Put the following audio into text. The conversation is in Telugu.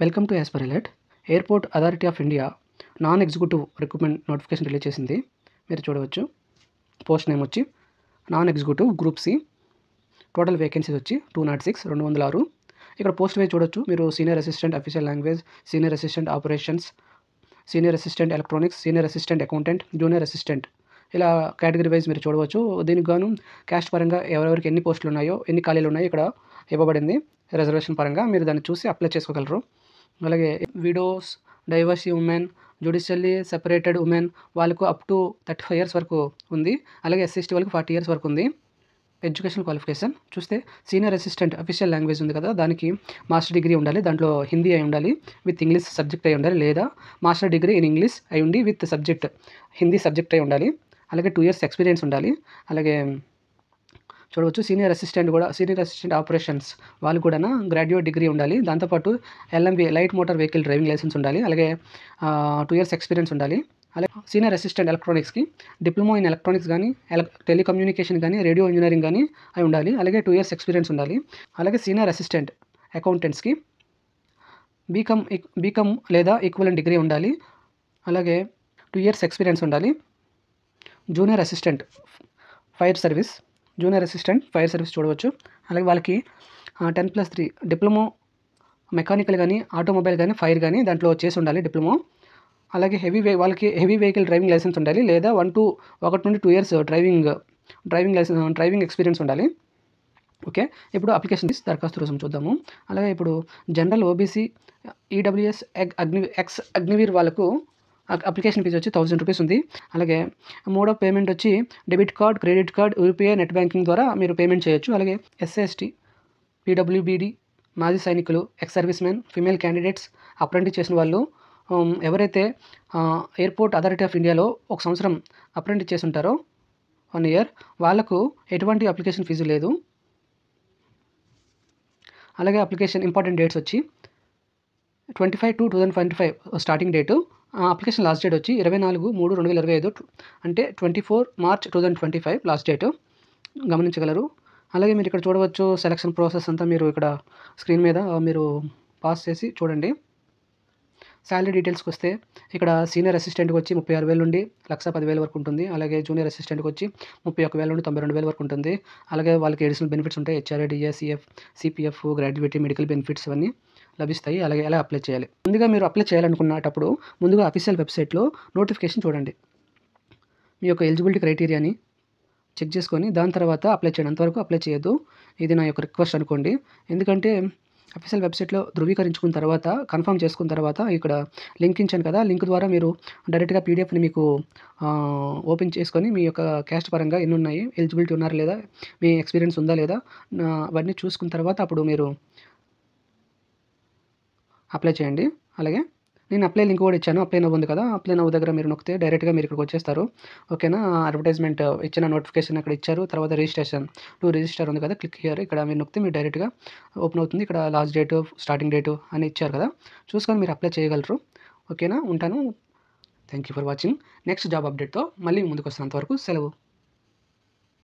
వెల్కమ్ టు యాస్పర్ alert. Airport authority of India non executive recruitment notification release చేసింది. మీరు చూడవచ్చు. పోస్ట్ నేమ్ వచ్చి non executive group C. Total vacancies వచ్చి 206 206. ఇక్కడ పోస్ట్ వైజ్ చూడొచ్చు. మీరు senior assistant official language, senior assistant operations, senior assistant electronics, senior assistant accountant, junior assistant, ఇలా కేటగిరీ వైజ్ మీరు చూడవచ్చు. దీనికి గాను క్యాస్ట్ పరంగా ఎవరెవరికి ఎన్ని పోస్టులు ఉన్నాయో, ఎన్ని ఖాళీలు ఉన్నాయో ఇక్కడ ఇవ్వబడింది. రిజర్వేషన్ పరంగా మీరు దాన్ని చూసి అప్లై చేసుకోగలరు. అలాగే widows, divorcee women, judicially separated women వాళ్ళకు అప్ టు 35 years వరకు ఉంది. అలాగే ఎస్సీ వాళ్ళకి 40 years వరకు ఉంది. ఎడ్యుకేషన్ క్వాలిఫికేషన్ చూస్తే సీనియర్ అసిస్టెంట్ అఫీషియల్ లాంగ్వేజ్ ఉంది కదా, దానికి మాస్టర్ డిగ్రీ ఉండాలి. దాంట్లో హిందీ అయి ఉండాలి, విత్ ఇంగ్లీష్ సబ్జెక్ట్ అయి ఉండాలి, లేదా మాస్టర్ డిగ్రీ ఇన్ ఇంగ్లీష్ అయి ఉండి విత్ సబ్జెక్ట్ హిందీ సబ్జెక్ట్ అయి ఉండాలి. అలాగే 2 years ఎక్స్పీరియన్స్ ఉండాలి. అలాగే చూడవచ్చు సీనియర్ అసిస్టెంట్ ఆపరేషన్స్ వాళ్ళు కూడా గ్రాడ్యుయేట్ డిగ్రీ ఉండాలి. దాంతోపాటు LMV light motor vehicle driving licence ఉండాలి. అలాగే 2 years ఎక్స్పీరియన్స్ ఉండాలి. అలాగే సీనియర్ అసిస్టెంట్ ఎలక్ట్రానిక్స్కి డిప్లొమా ఇన్ ఎలక్ట్రానిక్స్ కానీ, టెలికమ్యూనికేషన్ కానీ, రేడియో ఇంజనీరింగ్ కానీ అయి ఉండాలి. అలాగే 2 years ఎక్స్పీరియన్స్ ఉండాలి. అలాగే సీనియర్ అసిస్టెంట్ అకౌంటెంట్స్కి బీకామ్ లేదా ఈక్వలెంట్ డిగ్రీ ఉండాలి. అలాగే 2 years ఎక్స్పీరియన్స్ ఉండాలి. జూనియర్ అసిస్టెంట్ ఫైర్ సర్వీస్ చూడవచ్చు. అలాగే వాళ్ళకి 10+3 డిప్లొమో మెకానికల్ కానీ, ఆటోమొబైల్ కానీ, ఫైర్ కానీ దాంట్లో చేసి ఉండాలి డిప్లొమో. అలాగే వాళ్ళకి హెవీ వెహికల్ డ్రైవింగ్ లైసెన్స్ ఉండాలి, లేదా 1 నుండి 2 years డ్రైవింగ్ ఎక్స్పీరియన్స్ ఉండాలి. ఓకే, ఇప్పుడు అప్లికేషన్ దరఖాస్తు రుసుము చూద్దాము. అలాగే ఇప్పుడు general, OBC, EWS, X Agniveer వాళ్ళకు అప్లికేషన్ ఫీజు వచ్చి 1000 rupees ఉంది. అలాగే మోడ్ ఆఫ్ పేమెంట్ వచ్చి debit card, credit card, UPI, net banking ద్వారా మీరు పేమెంట్ చేయొచ్చు. అలాగే ఎస్సీ, పీడబ్ల్యూబీడీ, మాజీ సైనికులు, ex service men, female candidates, apprentice చేసిన వాళ్ళు, ఎవరైతే ఎయిర్పోర్ట్ అథారిటీ ఆఫ్ ఇండియాలో 1 సంవత్సరం అప్రెంటిస్ చేసి ఉంటారో 1 year వాళ్ళకు ఎటువంటి అప్లికేషన్ ఫీజు లేదు. అలాగే అప్లికేషన్ ఇంపార్టెంట్ డేట్స్ వచ్చి 25/2/2025 starting date. Application last date వచ్చి 24/3/2025, అంటే 24 March 2025 లాస్ట్ డేటు గమనించగలరు. అలాగే మీరు ఇక్కడ చూడవచ్చు సెలక్షన్ ప్రాసెస్ అంతా మీరు ఇక్కడ స్క్రీన్ మీద మీరు పాస్ చేసి చూడండి. శాలరీ డీటెయిల్స్కి వస్తే ఇక్కడ సీనియర్ అసిస్టెంట్కి వచ్చి 36,000 నుండి 1,10,000 వరకు ఉంటుంది. అలాగే జూనియర్ అసిస్టెంట్కి వచ్చి 31,000 నుండి 92,000 వరకు ఉంటుంది. అలాగే వాళ్ళకి అడిషనల్ బెనిఫిట్స్ ఉంటాయి. HRA, DSEF, CPF, gratuity, medical benefits ఇవన్నీ లభిస్తాయి. అలాగే ఎలా అప్లై చేయాలి? ముందుగా మీరు అప్లై చేయాలనుకున్నప్పుడు ముందుగా అఫీషియల్ వెబ్సైట్లో నోటిఫికేషన్ చూడండి. మీ యొక్క ఎలిజిబిలిటీ క్రైటీరియాని చెక్ చేసుకొని దాని తర్వాత అప్లై చేయండి. అంతవరకు అప్లై చేయొద్దు. ఇది నా యొక్క రిక్వెస్ట్ అనుకోండి. ఎందుకంటే అఫీషియల్ వెబ్సైట్లో ధృవీకరించుకున్న తర్వాత, కన్ఫర్మ్ చేసుకున్న తర్వాత ఇక్కడ లింక్ ఇచ్చాను కదా, లింక్ ద్వారా మీరు డైరెక్ట్గా పీడిఎఫ్ని మీకు ఓపెన్ చేసుకొని మీ యొక్క క్యాస్ట్ పరంగా ఎన్ని ఉన్నాయి, ఎలిజిబిలిటీ ఉన్నారా లేదా, మీ ఎక్స్పీరియన్స్ ఉందా లేదా, అవన్నీ చూసుకున్న తర్వాత అప్పుడు మీరు అప్లై చేయండి. అలాగే నేను అప్లై లింక్ కూడా ఇచ్చాను. అప్లై నవ్వు ఉంది కదా, అప్లై నవ్వు దగ్గర మీరు నొక్కితే డైరెక్ట్గా మీరు ఇక్కడికి వచ్చేస్తారు. ఓకేనా. అడ్వర్టైజ్మెంట్ ఇచ్చిన నోటిఫికేషన్ అక్కడ ఇచ్చారు. తర్వాత రిజిస్ట్రేషన్ టు రిజిస్టర్ ఉంది కదా, క్లిక్ హియర్. ఇక్కడ మీరు నొక్కితే మీరు డైరెక్ట్గా ఓపెన్ అవుతుంది. ఇక్కడ లాస్ట్ డేటు, స్టార్టింగ్ డేటు అని ఇచ్చారు కదా, చూసుకొని మీరు అప్లై చేయగలరు. ఓకేనా. ఉంటాను. Thank you for watching. Next job అప్డేట్తో మళ్ళీ ముందుకు వస్తాను. అంతవరకు సెలవు.